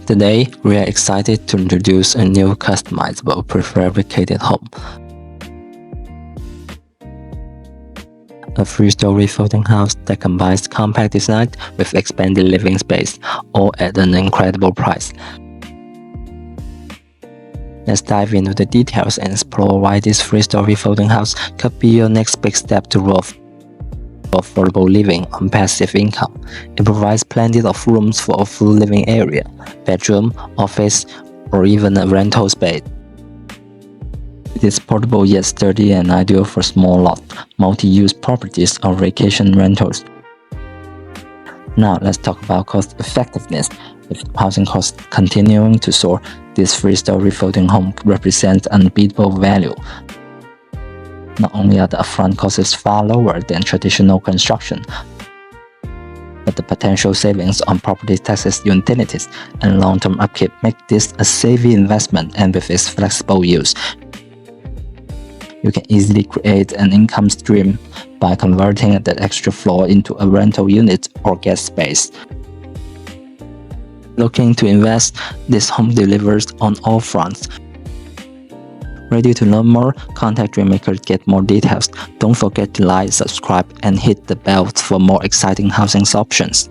Today, we are excited to introduce a new customizable prefabricated home. A 3-story folding house that combines compact design with expanded living space, all at an incredible price. Let's dive into the details and explore why this 3-story folding house could be your next big step toward affordable living on passive income. It provides plenty of rooms for a full living area, bedroom, office, or even a rental space. It is portable yet sturdy and ideal for small lot, multi-use properties or vacation rentals. Now let's talk about cost effectiveness. With housing costs continuing to soar, this 3-story folding home represents unbeatable value. Not only are the upfront costs far lower than traditional construction, but the potential savings on property taxes, utilities, and long-term upkeep make this a savvy investment, and with its flexible use, you can easily create an income stream by converting that extra floor into a rental unit or guest space. Looking to invest, this home delivers on all fronts. Ready to learn more? Contact DreamMaker to get more details. Don't forget to like, subscribe, and hit the bell for more exciting housing options.